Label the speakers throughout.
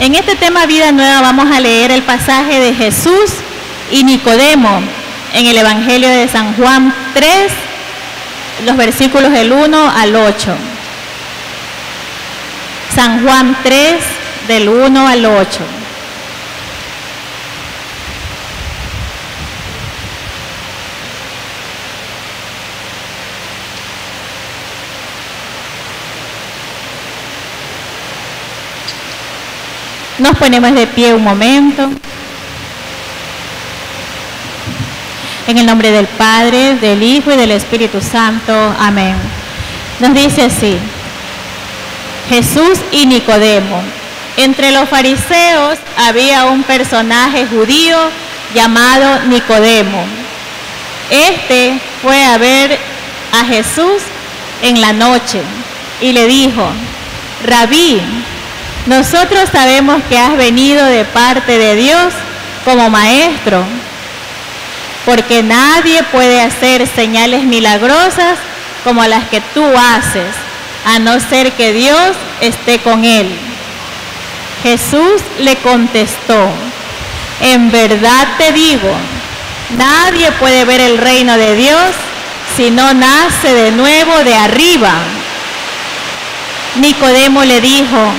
Speaker 1: En este tema Vida Nueva vamos a leer el pasaje de Jesús y Nicodemo en el Evangelio de San Juan 3, los versículos del 1 al 8. San Juan 3, del 1 al 8. Nos ponemos de pie un momento. En el nombre del Padre, del Hijo y del Espíritu Santo. Amén. Nos dice así: Jesús y Nicodemo. Entre los fariseos había un personaje judío llamado Nicodemo. Este fue a ver a Jesús en la noche y le dijo: Rabí, nosotros sabemos que has venido de parte de Dios como maestro, porque nadie puede hacer señales milagrosas como las que tú haces, a no ser que Dios esté con él. Jesús le contestó: en verdad te digo, nadie puede ver el reino de Dios si no nace de nuevo de arriba. Nicodemo le dijo: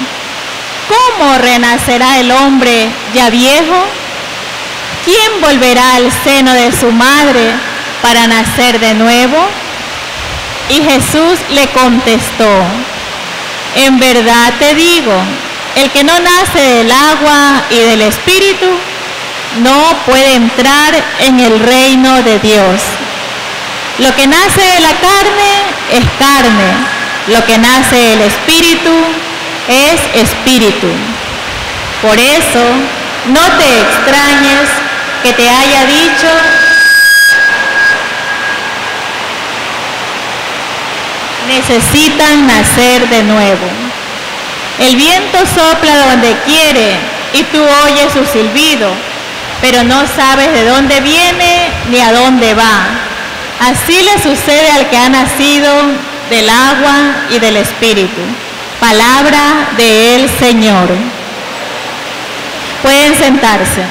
Speaker 1: ¿cómo renacerá el hombre ya viejo? ¿Quién volverá al seno de su madre para nacer de nuevo? Y Jesús le contestó: en verdad te digo, el que no nace del agua y del Espíritu no puede entrar en el reino de Dios. Lo que nace de la carne es carne, lo que nace del Espíritu es espíritu. Por eso, no te extrañes que te haya dicho: necesitan nacer de nuevo. El viento sopla donde quiere y tú oyes su silbido, pero no sabes de dónde viene ni a dónde va. Así le sucede al que ha nacido del agua y del Espíritu. Palabra del Señor. Pueden sentarse.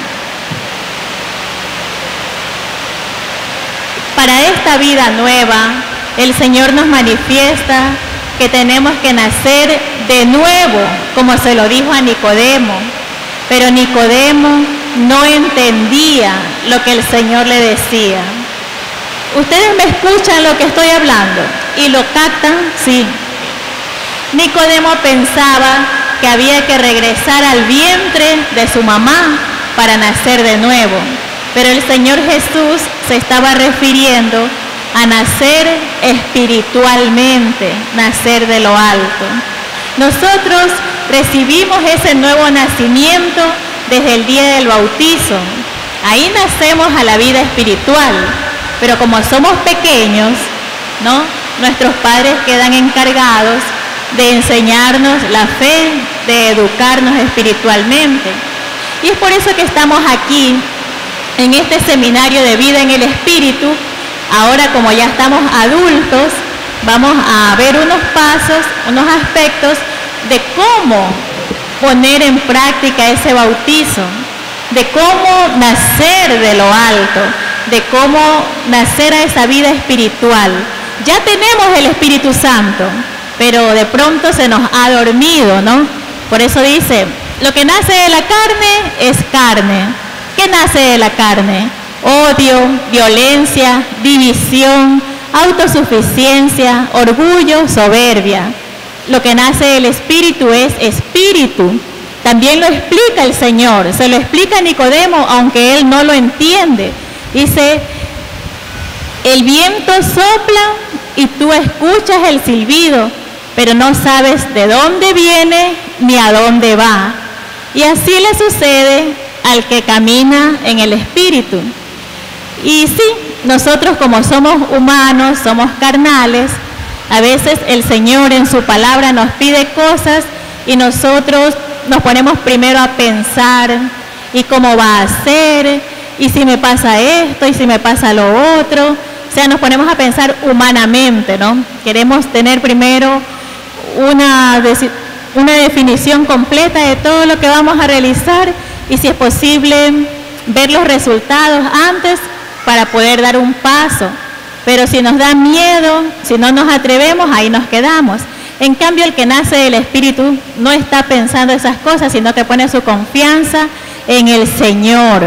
Speaker 1: Para esta vida nueva, el Señor nos manifiesta que tenemos que nacer de nuevo, como se lo dijo a Nicodemo. Pero Nicodemo no entendía lo que el Señor le decía. ¿Ustedes me escuchan lo que estoy hablando? ¿Y lo captan? Sí. Nicodemo pensaba que había que regresar al vientre de su mamá para nacer de nuevo. Pero el Señor Jesús se estaba refiriendo a nacer espiritualmente, nacer de lo alto. Nosotros recibimos ese nuevo nacimiento desde el día del bautizo. Ahí nacemos a la vida espiritual, pero como somos pequeños, ¿no?, nuestros padres quedan encargados de enseñarnos la fe, de educarnos espiritualmente. Y es por eso que estamos aquí, en este seminario de vida en el Espíritu. Ahora, como ya estamos adultos, vamos a ver unos pasos, unos aspectos de cómo poner en práctica ese bautizo, de cómo nacer de lo alto, de cómo nacer a esa vida espiritual. Ya tenemos el Espíritu Santo, pero de pronto se nos ha dormido, ¿no? Por eso dice, lo que nace de la carne es carne. ¿Qué nace de la carne? Odio, violencia, división, autosuficiencia, orgullo, soberbia. Lo que nace del Espíritu es espíritu. También lo explica el Señor, se lo explica a Nicodemo, aunque él no lo entiende. Dice, el viento sopla y tú escuchas el silbido, pero no sabes de dónde viene ni a dónde va. Y así le sucede al que camina en el Espíritu. Y sí, nosotros como somos humanos, somos carnales, a veces el Señor en su palabra nos pide cosas y nosotros nos ponemos primero a pensar, ¿y cómo va a ser? ¿Y si me pasa esto? ¿Y si me pasa lo otro? O sea, nos ponemos a pensar humanamente, ¿no? Queremos tener primero una definición completa de todo lo que vamos a realizar y si es posible ver los resultados antes para poder dar un paso. Pero si nos da miedo, si no nos atrevemos, ahí nos quedamos. En cambio, el que nace del Espíritu no está pensando esas cosas, sino que pone su confianza en el Señor.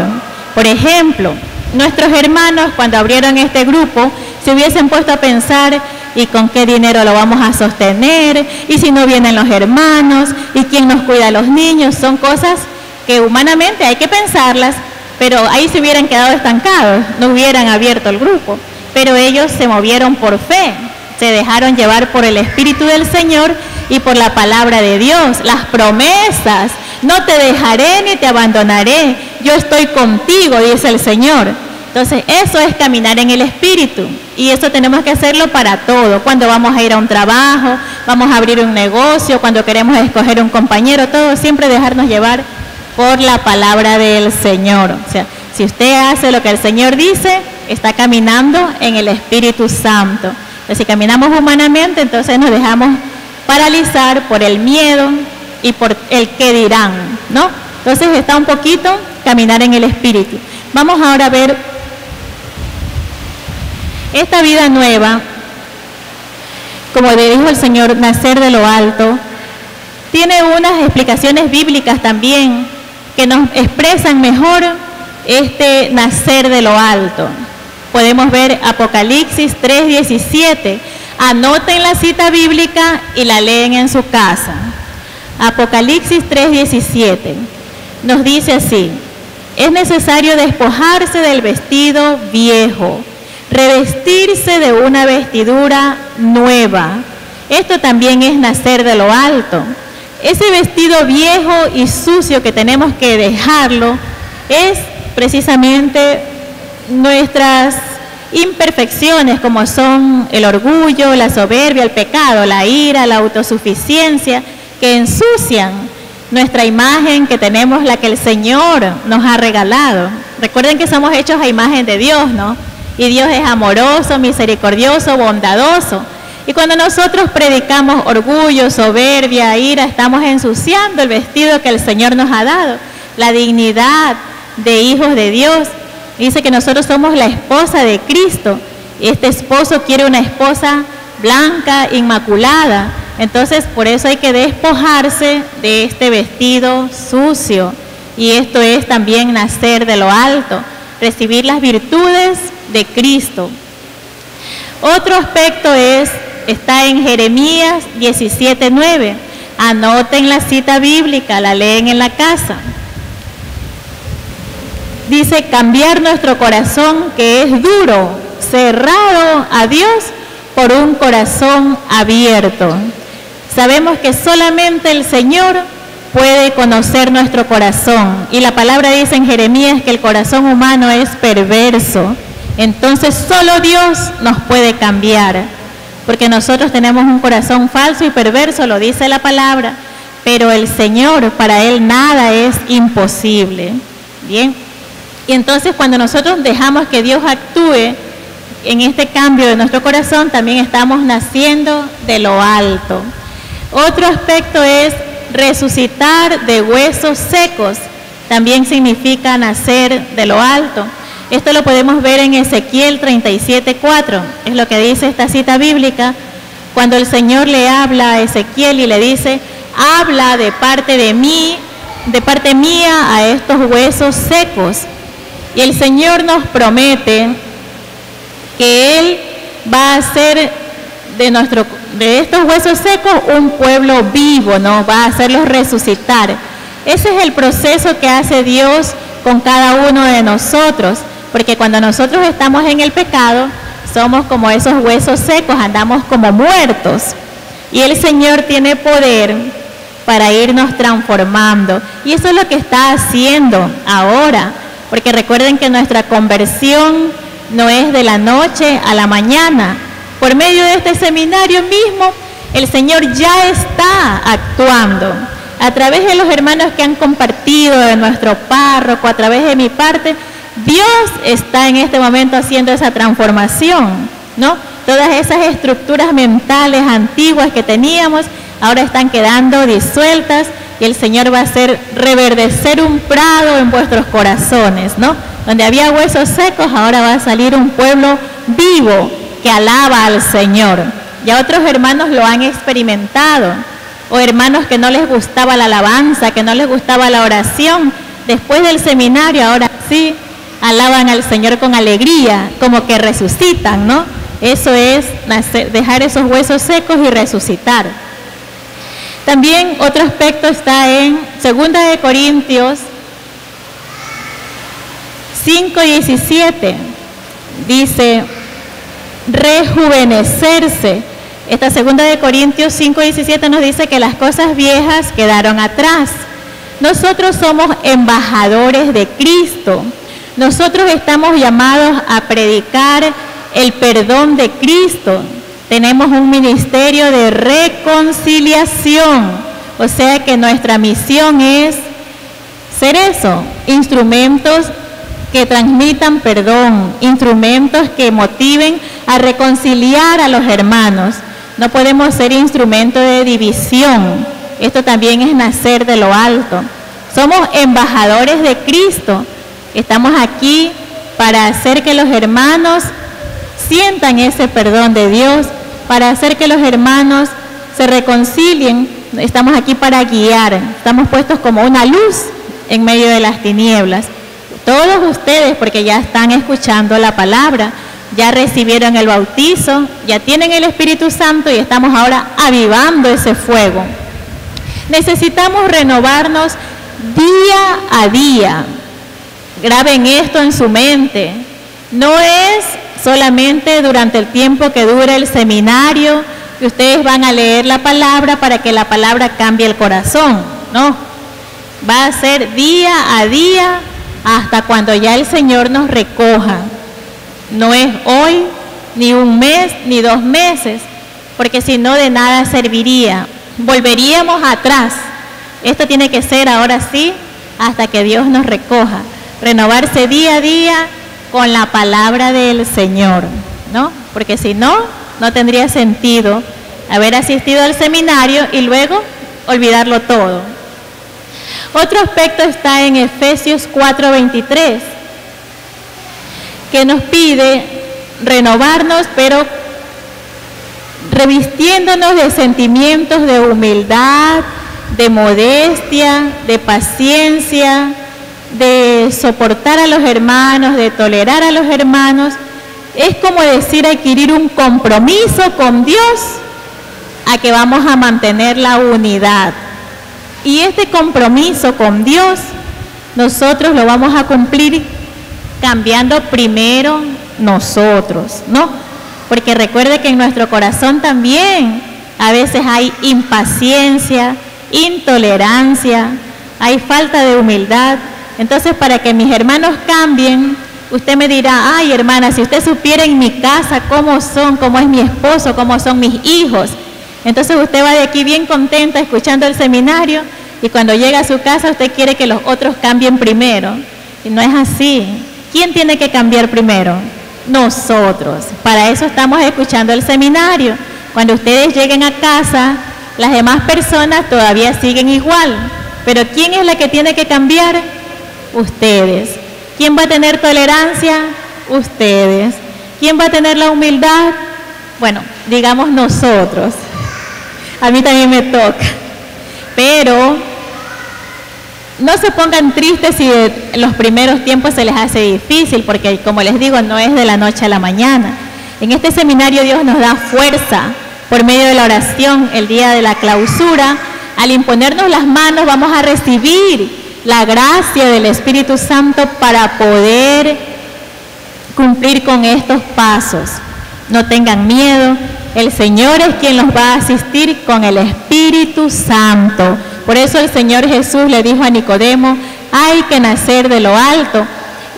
Speaker 1: Por ejemplo, nuestros hermanos cuando abrieron este grupo se hubiesen puesto a pensar: ¿y con qué dinero lo vamos a sostener? ¿Y si no vienen los hermanos? ¿Y quién nos cuida a los niños? Son cosas que humanamente hay que pensarlas, pero ahí se hubieran quedado estancados, no hubieran abierto el grupo. Pero ellos se movieron por fe, se dejaron llevar por el Espíritu del Señor y por la palabra de Dios, las promesas. No te dejaré ni te abandonaré, yo estoy contigo, dice el Señor. Entonces, eso es caminar en el Espíritu. Y eso tenemos que hacerlo para todo. Cuando vamos a ir a un trabajo, vamos a abrir un negocio, cuando queremos escoger un compañero, todo, siempre dejarnos llevar por la palabra del Señor. O sea, si usted hace lo que el Señor dice, está caminando en el Espíritu Santo. Entonces, si caminamos humanamente, entonces nos dejamos paralizar por el miedo y por el qué dirán, ¿no? Entonces, está un poquito caminar en el Espíritu. Vamos ahora a ver esta vida nueva, como le dijo el Señor, nacer de lo alto. Tiene unas explicaciones bíblicas también que nos expresan mejor este nacer de lo alto. Podemos ver Apocalipsis 3:17. Anoten la cita bíblica y la leen en su casa. Apocalipsis 3:17 nos dice así: es necesario despojarse del vestido viejo, revestirse de una vestidura nueva. Esto también es nacer de lo alto. Ese vestido viejo y sucio que tenemos que dejarlo es precisamente nuestras imperfecciones, como son el orgullo, la soberbia, el pecado, la ira, la autosuficiencia, que ensucian nuestra imagen que tenemos, la que el Señor nos ha regalado. Recuerden que somos hechos a imagen de Dios, ¿no? Y Dios es amoroso, misericordioso, bondadoso. Y cuando nosotros predicamos orgullo, soberbia, ira, estamos ensuciando el vestido que el Señor nos ha dado, la dignidad de hijos de Dios. Dice que nosotros somos la esposa de Cristo. Este esposo quiere una esposa blanca, inmaculada. Entonces, por eso hay que despojarse de este vestido sucio. Y esto es también nacer de lo alto, recibir las virtudes de Cristo. Otro aspecto está en Jeremías 17:9. Anoten la cita bíblica, la leen en la casa. Dice: cambiar nuestro corazón que es duro, cerrado a Dios, por un corazón abierto. Sabemos que solamente el Señor puede conocer nuestro corazón. Y la palabra dice en Jeremías que el corazón humano es perverso. Entonces solo Dios nos puede cambiar. Porque nosotros tenemos un corazón falso y perverso, lo dice la palabra. Pero el Señor, para Él nada es imposible. Bien. Y entonces cuando nosotros dejamos que Dios actúe en este cambio de nuestro corazón, también estamos naciendo de lo alto. Otro aspecto es resucitar de huesos secos. También significa nacer de lo alto. Esto lo podemos ver en Ezequiel 37:4. Es lo que dice esta cita bíblica. Cuando el Señor le habla a Ezequiel y le dice: habla de parte de mí, de parte mía a estos huesos secos. Y el Señor nos promete que Él va a hacer de estos huesos secos un pueblo vivo, ¿no? Va a hacerlos resucitar. Ese es el proceso que hace Dios con cada uno de nosotros, porque cuando nosotros estamos en el pecado, somos como esos huesos secos, andamos como muertos. Y el Señor tiene poder para irnos transformando. Y eso es lo que está haciendo ahora, porque recuerden que nuestra conversión no es de la noche a la mañana. Por medio de este seminario mismo, el Señor ya está actuando. A través de los hermanos que han compartido, de nuestro párroco, a través de mi parte, Dios está en este momento haciendo esa transformación, ¿no? Todas esas estructuras mentales antiguas que teníamos, ahora están quedando disueltas y el Señor va a hacer reverdecer un prado en vuestros corazones, ¿no? Donde había huesos secos, ahora va a salir un pueblo vivo que alaba al Señor. Ya otros hermanos lo han experimentado, o hermanos que no les gustaba la alabanza, que no les gustaba la oración, después del seminario ahora sí alaban al Señor con alegría, como que resucitan, ¿no? Eso es dejar esos huesos secos y resucitar. También otro aspecto está en 2 Corintios 5:17. Dice, rejuvenecerse. Esta 2 Corintios 5:17 nos dice que las cosas viejas quedaron atrás. Nosotros somos embajadores de Cristo. Nosotros estamos llamados a predicar el perdón de Cristo. Tenemos un ministerio de reconciliación. O sea que nuestra misión es ser eso, instrumentos que transmitan perdón, instrumentos que motiven a reconciliar a los hermanos. No podemos ser instrumento de división. Esto también es nacer de lo alto. Somos embajadores de Cristo. Estamos aquí para hacer que los hermanos sientan ese perdón de Dios, para hacer que los hermanos se reconcilien. Estamos aquí para guiar. Estamos puestos como una luz en medio de las tinieblas. Todos ustedes, porque ya están escuchando la palabra, ya recibieron el bautizo, ya tienen el Espíritu Santo y estamos ahora avivando ese fuego. Necesitamos renovarnos día a día. Graben esto en su mente. No es solamente durante el tiempo que dura el seminario que ustedes van a leer la palabra para que la palabra cambie el corazón. No, va a ser día a día hasta cuando ya el Señor nos recoja. No es hoy, ni un mes, ni 2 meses, porque si no de nada serviría. Volveríamos atrás. Esto tiene que ser ahora sí hasta que Dios nos recoja. Renovarse día a día con la palabra del Señor, ¿no? Porque si no, no tendría sentido haber asistido al seminario y luego olvidarlo todo. Otro aspecto está en Efesios 4:23, que nos pide renovarnos, pero revistiéndonos de sentimientos de humildad, de modestia, de paciencia, de soportar a los hermanos, de tolerar a los hermanos. Es como decir adquirir un compromiso con Dios a que vamos a mantener la unidad. Y este compromiso con Dios nosotros lo vamos a cumplir cambiando primero nosotros, ¿no? Porque recuerde que en nuestro corazón también a veces hay impaciencia, intolerancia, hay falta de humildad. Entonces, para que mis hermanos cambien, usted me dirá, ay hermana, si usted supiera en mi casa cómo son, cómo es mi esposo, cómo son mis hijos. Entonces usted va de aquí bien contenta escuchando el seminario y cuando llega a su casa usted quiere que los otros cambien primero. Y no es así. ¿Quién tiene que cambiar primero? Nosotros. Para eso estamos escuchando el seminario. Cuando ustedes lleguen a casa, las demás personas todavía siguen igual. Pero ¿quién es la que tiene que cambiar? Ustedes. ¿Quién va a tener tolerancia? Ustedes. ¿Quién va a tener la humildad? Bueno, digamos nosotros. A mí también me toca. Pero no se pongan tristes si en los primeros tiempos se les hace difícil, porque como les digo, no es de la noche a la mañana. En este seminario Dios nos da fuerza por medio de la oración. El día de la clausura, al imponernos las manos, vamos a recibir la gracia del Espíritu Santo para poder cumplir con estos pasos. No tengan miedo, el Señor es quien los va a asistir con el Espíritu Santo. Por eso el Señor Jesús le dijo a Nicodemo, hay que nacer de lo alto.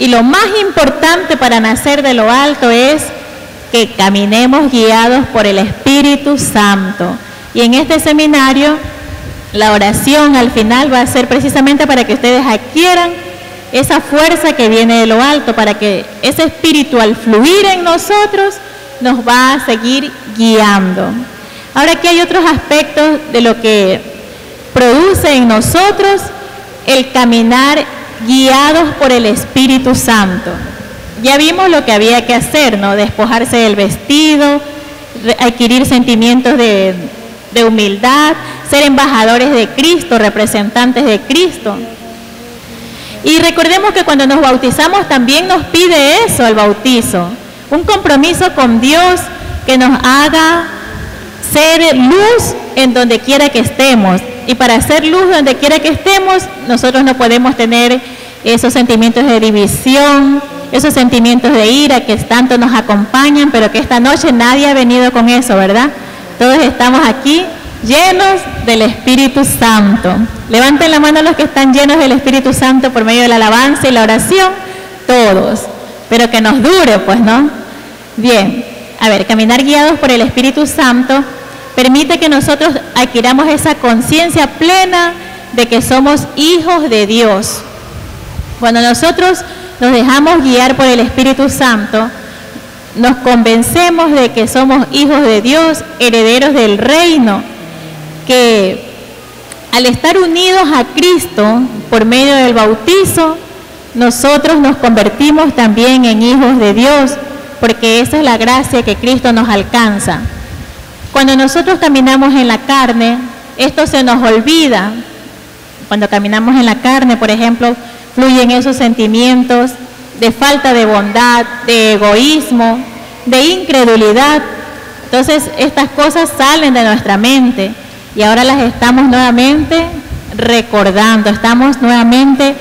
Speaker 1: Y lo más importante para nacer de lo alto es que caminemos guiados por el Espíritu Santo. Y en este seminario, la oración al final va a ser precisamente para que ustedes adquieran esa fuerza que viene de lo alto, para que ese espíritu al fluir en nosotros nos va a seguir guiando. Ahora aquí hay otros aspectos de lo que produce en nosotros el caminar guiados por el Espíritu Santo. Ya vimos lo que había que hacer, ¿no? Despojarse del vestido, adquirir sentimientos de humildad, ser embajadores de Cristo, representantes de Cristo. Y recordemos que cuando nos bautizamos también nos pide eso el bautizo, un compromiso con Dios que nos haga ser luz en donde quiera que estemos. Y para ser luz donde quiera que estemos, nosotros no podemos tener esos sentimientos de división, esos sentimientos de ira que tanto nos acompañan, pero que esta noche nadie ha venido con eso, ¿verdad? Todos estamos aquí llenos del Espíritu Santo. Levanten la mano los que están llenos del Espíritu Santo por medio de la alabanza y la oración, todos, pero que nos dure, pues, ¿no? Bien, a ver, caminar guiados por el Espíritu Santo permite que nosotros adquiramos esa conciencia plena de que somos hijos de Dios. Cuando nosotros nos dejamos guiar por el Espíritu Santo, nos convencemos de que somos hijos de Dios, herederos del reino, que al estar unidos a Cristo por medio del bautizo, nosotros nos convertimos también en hijos de Dios, porque esa es la gracia que Cristo nos alcanza. Cuando nosotros caminamos en la carne, esto se nos olvida. Cuando caminamos en la carne, por ejemplo, fluyen esos sentimientos de falta de bondad, de egoísmo, de incredulidad. Entonces, estas cosas salen de nuestra mente y ahora las estamos nuevamente recordando, estamos nuevamente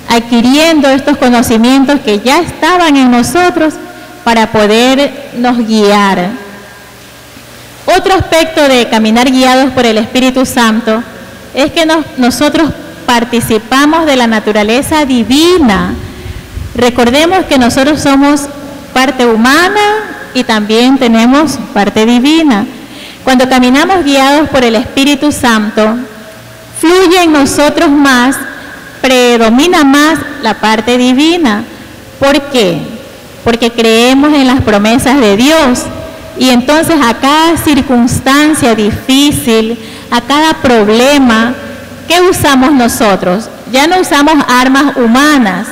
Speaker 1: adquiriendo estos conocimientos que ya estaban en nosotros para podernos guiar. Otro aspecto de caminar guiados por el Espíritu Santo es que nosotros participamos de la naturaleza divina. Recordemos que nosotros somos parte humana y también tenemos parte divina. Cuando caminamos guiados por el Espíritu Santo, fluye en nosotros más, predomina más la parte divina. ¿Por qué? Porque creemos en las promesas de Dios. Y entonces a cada circunstancia difícil, a cada problema, ¿qué usamos nosotros? Ya no usamos armas humanas,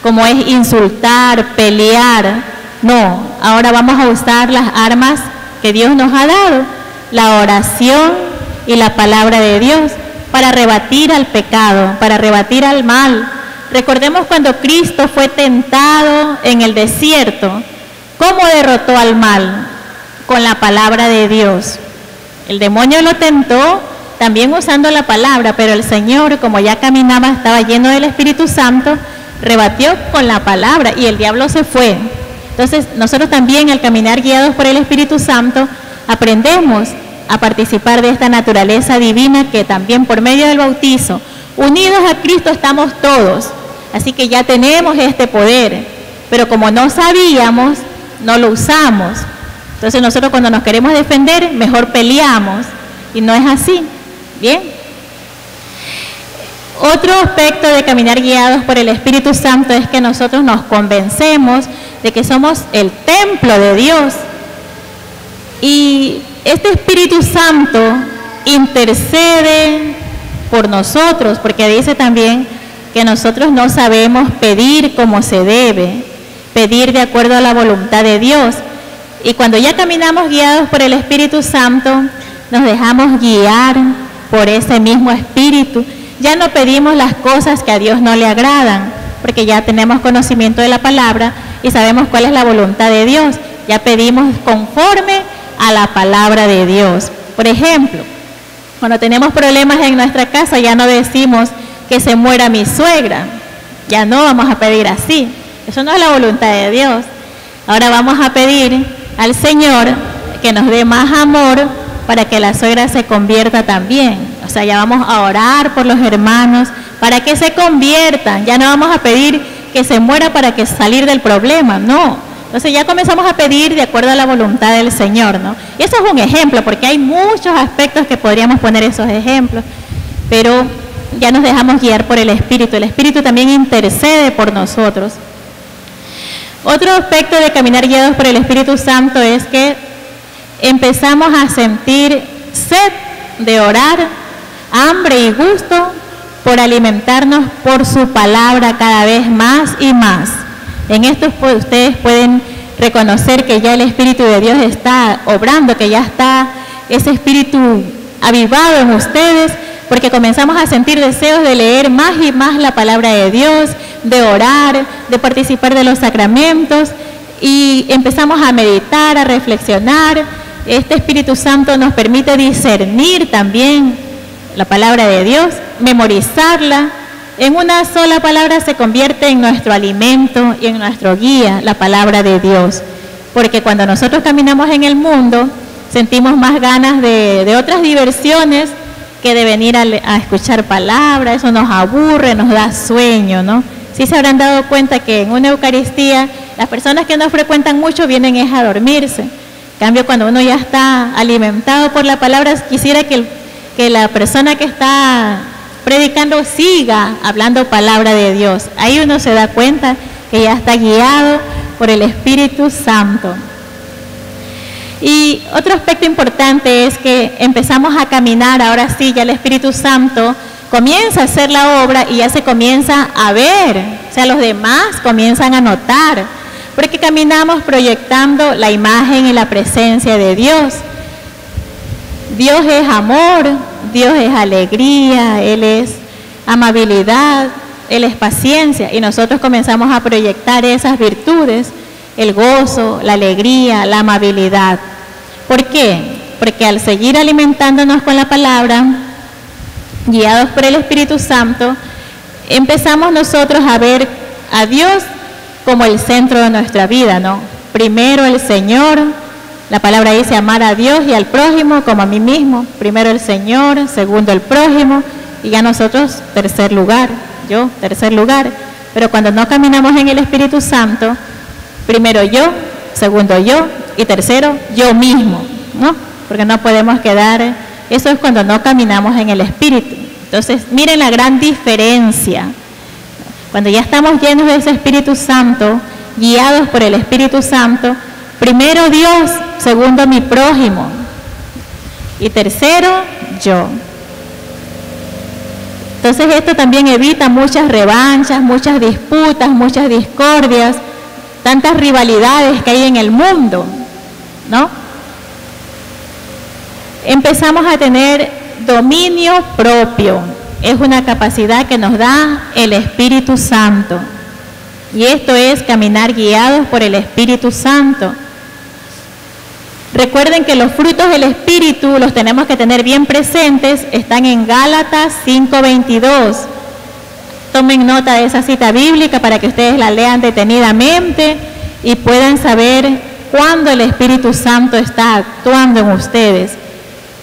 Speaker 1: como es insultar, pelear. No, ahora vamos a usar las armas que Dios nos ha dado, la oración y la palabra de Dios, para rebatir al pecado, para rebatir al mal. Recordemos cuando Cristo fue tentado en el desierto, ¿cómo derrotó al mal? Con la palabra de Dios. El demonio lo tentó también usando la palabra, pero el Señor, como ya caminaba, estaba lleno del Espíritu Santo, rebatió con la palabra y el diablo se fue. Entonces, nosotros también al caminar guiados por el Espíritu Santo, aprendemos a participar de esta naturaleza divina que también por medio del bautizo, unidos a Cristo estamos todos. Así que ya tenemos este poder, pero como no sabíamos, no lo usamos. Entonces nosotros cuando nos queremos defender, mejor peleamos, y no es así. Bien. Otro aspecto de caminar guiados por el Espíritu Santo es que nosotros nos convencemos de que somos el templo de Dios. Y este Espíritu Santo intercede por nosotros, porque dice también que nosotros no sabemos pedir como se debe, pedir de acuerdo a la voluntad de Dios. Y cuando ya caminamos guiados por el Espíritu Santo, nos dejamos guiar por ese mismo Espíritu. Ya no pedimos las cosas que a Dios no le agradan, porque ya tenemos conocimiento de la palabra y sabemos cuál es la voluntad de Dios. Ya pedimos conforme a la palabra de Dios. Por ejemplo, cuando tenemos problemas en nuestra casa, ya no decimos que se muera mi suegra. Ya no vamos a pedir así. Eso no es la voluntad de Dios. Ahora vamos a pedir al Señor que nos dé más amor para que la suegra se convierta también. O sea, ya vamos a orar por los hermanos para que se conviertan. Ya no vamos a pedir que se muera para que salir del problema, no. Entonces ya comenzamos a pedir de acuerdo a la voluntad del Señor, ¿no? Y eso es un ejemplo, porque hay muchos aspectos que podríamos poner esos ejemplos, pero ya nos dejamos guiar por el Espíritu. El Espíritu también intercede por nosotros. Otro aspecto de caminar guiados por el Espíritu Santo es que empezamos a sentir sed de orar, hambre y gusto por alimentarnos por su palabra cada vez más y más. En esto ustedes pueden reconocer que ya el Espíritu de Dios está obrando, que ya está ese Espíritu avivado en ustedes, porque comenzamos a sentir deseos de leer más y más la palabra de Dios, de orar, de participar de los sacramentos, y empezamos a meditar, a reflexionar. Este Espíritu Santo nos permite discernir también la palabra de Dios, memorizarla. En una sola palabra se convierte en nuestro alimento y en nuestro guía, la palabra de Dios. Porque cuando nosotros caminamos en el mundo, sentimos más ganas de otras diversiones que de venir a escuchar palabra. Eso nos aburre, nos da sueño, ¿no? Sí se habrán dado cuenta que en una Eucaristía, las personas que no frecuentan mucho vienen es a dormirse. En cambio, cuando uno ya está alimentado por la palabra, quisiera que la persona que está predicando siga hablando palabra de Dios. Ahí uno se da cuenta que ya está guiado por el Espíritu Santo. Y otro aspecto importante es que empezamos a caminar, ahora sí, ya el Espíritu Santo comienza a hacer la obra y ya se comienza a ver, o sea, los demás comienzan a notar, porque caminamos proyectando la imagen y la presencia de Dios. Dios es amor, Dios es alegría, Él es amabilidad, Él es paciencia, y nosotros comenzamos a proyectar esas virtudes, el gozo, la alegría, la amabilidad. ¿Por qué? Porque al seguir alimentándonos con la palabra, guiados por el Espíritu Santo, empezamos nosotros a ver a Dios como el centro de nuestra vida, ¿no? Primero el Señor. La palabra dice amar a Dios y al prójimo como a mí mismo. Primero el Señor, segundo el prójimo, y ya nosotros tercer lugar, yo tercer lugar. Pero cuando no caminamos en el Espíritu Santo, primero yo, segundo yo y tercero yo mismo, ¿no? Porque no podemos quedar, eso es cuando no caminamos en el Espíritu. Entonces, miren la gran diferencia. Cuando ya estamos llenos de ese Espíritu Santo, guiados por el Espíritu Santo, primero Dios, segundo mi prójimo y tercero yo. Entonces esto también evita muchas revanchas, muchas disputas, muchas discordias, tantas rivalidades que hay en el mundo, ¿no? Empezamos a tener dominio propio. Es una capacidad que nos da el Espíritu Santo. Y esto es caminar guiados por el Espíritu Santo. Recuerden que los frutos del Espíritu los tenemos que tener bien presentes, están en Gálatas 5:22. Tomen nota de esa cita bíblica para que ustedes la lean detenidamente y puedan saber cuándo el Espíritu Santo está actuando en ustedes.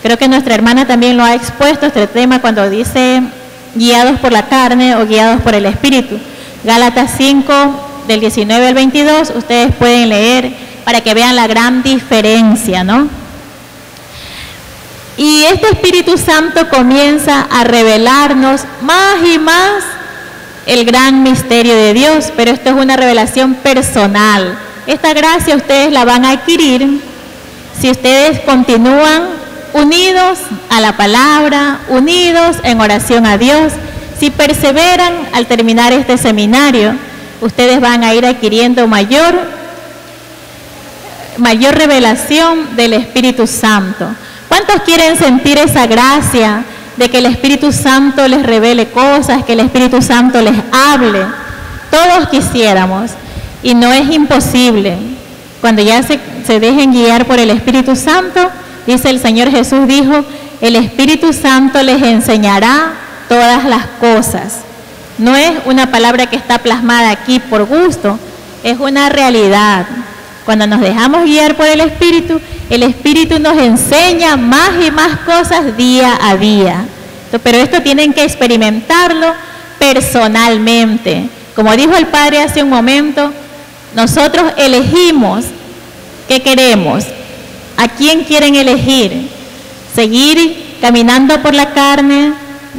Speaker 1: Creo que nuestra hermana también lo ha expuesto, este tema, cuando dice guiados por la carne o guiados por el Espíritu. Gálatas 5, del 19 al 22, ustedes pueden leer para que vean la gran diferencia, ¿no? Y este Espíritu Santo comienza a revelarnos más y más el gran misterio de Dios, pero esto es una revelación personal. Esta gracia ustedes la van a adquirir si ustedes continúan unidos a la palabra, unidos en oración a Dios. Si perseveran al terminar este seminario, ustedes van a ir adquiriendo mayor revelación del Espíritu Santo. ¿Cuántos quieren sentir esa gracia de que el Espíritu Santo les revele cosas, que el Espíritu Santo les hable? Todos quisiéramos, y no es imposible. Cuando ya se dejen guiar por el Espíritu Santo, dice el Señor Jesús, dijo, el Espíritu Santo les enseñará todas las cosas. No es una palabra que está plasmada aquí por gusto, es una realidad. Cuando nos dejamos guiar por el Espíritu nos enseña más y más cosas día a día. Pero esto tienen que experimentarlo personalmente. Como dijo el Padre hace un momento, nosotros elegimos qué queremos. ¿A quién quieren elegir? ¿Seguir caminando por la carne,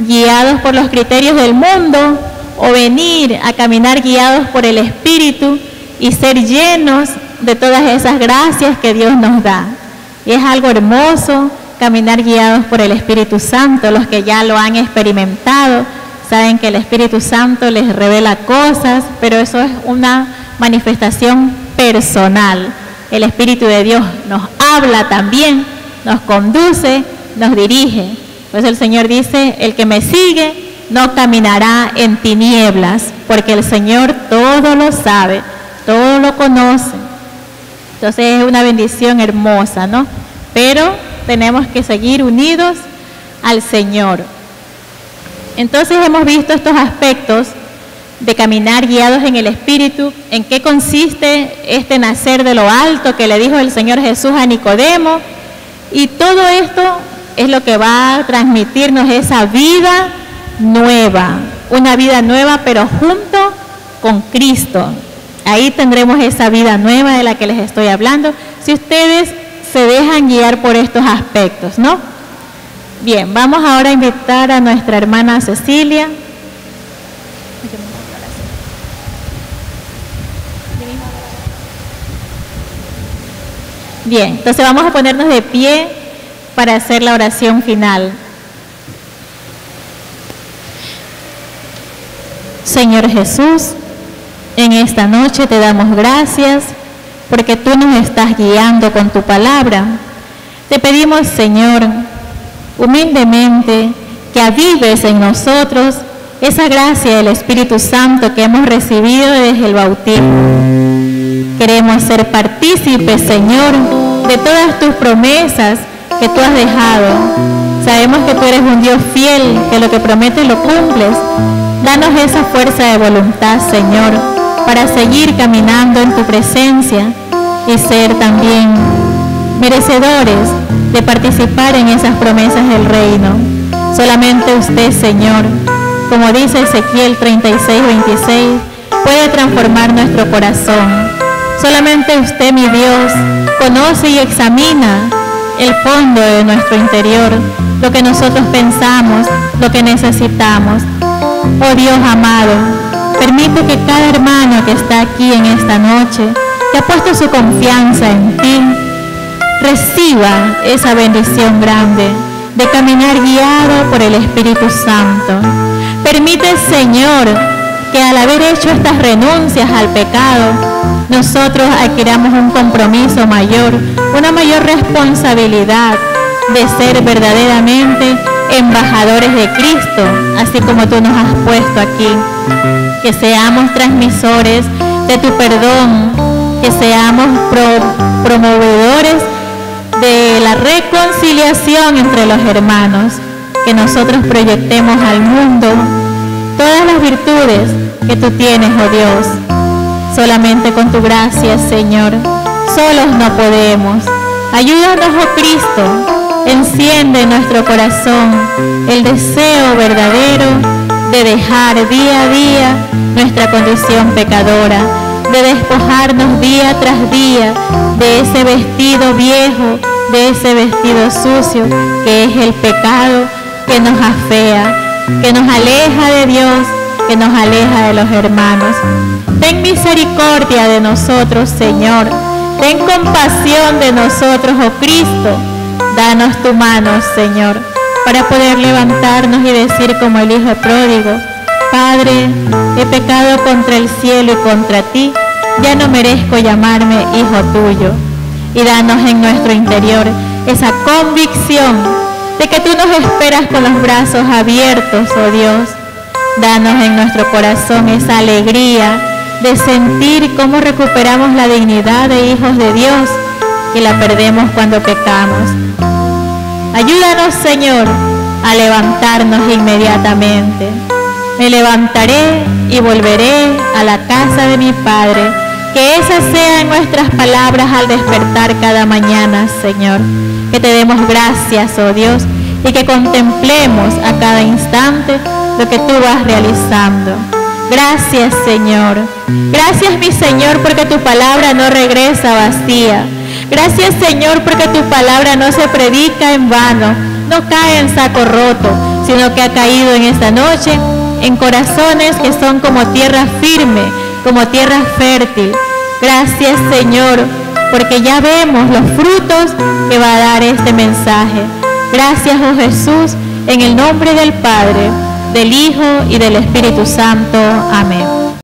Speaker 1: guiados por los criterios del mundo, o venir a caminar guiados por el Espíritu y ser llenos de todas esas gracias que Dios nos da? Y es algo hermoso, caminar guiados por el Espíritu Santo. Los que ya lo han experimentado saben que el Espíritu Santo les revela cosas, pero eso es una manifestación personal. El Espíritu de Dios nos habla también, nos conduce, nos dirige. Pues el Señor dice, el que me sigue no caminará en tinieblas, porque el Señor todo lo sabe, todo lo conoce. Entonces es una bendición hermosa, ¿no? Pero tenemos que seguir unidos al Señor. Entonces hemos visto estos aspectos de caminar guiados en el Espíritu, en qué consiste este nacer de lo alto que le dijo el Señor Jesús a Nicodemo, y todo esto es lo que va a transmitirnos esa vida nueva, una vida nueva pero junto con Cristo. Ahí tendremos esa vida nueva de la que les estoy hablando, si ustedes se dejan guiar por estos aspectos, ¿no? Bien, vamos ahora a invitar a nuestra hermana Cecilia. Bien, entonces vamos a ponernos de pie para hacer la oración final. Señor Jesús, en esta noche te damos gracias porque tú nos estás guiando con tu palabra. Te pedimos, Señor, humildemente, que avives en nosotros esa gracia del Espíritu Santo que hemos recibido desde el bautismo. Queremos ser partícipes, Señor, de todas tus promesas que tú has dejado. Sabemos que tú eres un Dios fiel, que lo que prometes lo cumples. Danos esa fuerza de voluntad, Señor, para seguir caminando en tu presencia y ser también merecedores de participar en esas promesas del reino. Solamente usted, Señor, como dice Ezequiel 36:26, puede transformar nuestro corazón. Solamente usted, mi Dios, conoce y examina el fondo de nuestro interior, lo que nosotros pensamos, lo que necesitamos. Oh Dios amado, permite que cada hermano que está aquí en esta noche, que ha puesto su confianza en ti, reciba esa bendición grande de caminar guiado por el Espíritu Santo. Permite, Señor, que al haber hecho estas renuncias al pecado, nosotros adquiramos un compromiso mayor, una mayor responsabilidad de ser verdaderamente embajadores de Cristo, así como tú nos has puesto aquí. Que seamos transmisores de tu perdón, que seamos promovedores de la reconciliación entre los hermanos, que nosotros proyectemos al mundo todas las virtudes que tú tienes, oh Dios. Solamente con tu gracia, Señor, solos no podemos. Ayúdanos, oh Cristo, enciende en nuestro corazón el deseo verdadero de dejar día a día nuestra condición pecadora, de despojarnos día tras día de ese vestido viejo, de ese vestido sucio que es el pecado, que nos afea, que nos aleja de Dios, que nos aleja de los hermanos. Ten misericordia de nosotros, Señor. Ten compasión de nosotros, oh Cristo. Danos tu mano, Señor, para poder levantarnos y decir como el hijo pródigo: Padre, he pecado contra el cielo y contra ti, ya no merezco llamarme hijo tuyo. Y danos en nuestro interior esa convicción de que tú nos esperas con los brazos abiertos, oh Dios. Danos en nuestro corazón esa alegría de sentir cómo recuperamos la dignidad de hijos de Dios, que la perdemos cuando pecamos. Ayúdanos, Señor, a levantarnos inmediatamente. Me levantaré y volveré a la casa de mi Padre. Que esas sean nuestras palabras al despertar cada mañana, Señor. Que te demos gracias, oh Dios, y que contemplemos a cada instante lo que tú vas realizando. Gracias, Señor. Gracias, mi Señor, porque tu palabra no regresa vacía. Gracias, Señor, porque tu palabra no se predica en vano, no cae en saco roto, sino que ha caído en esta noche en corazones que son como tierra firme, como tierra fértil. Gracias, Señor, porque ya vemos los frutos que va a dar este mensaje. Gracias, oh Jesús, en el nombre del Padre, del Hijo y del Espíritu Santo. Amén.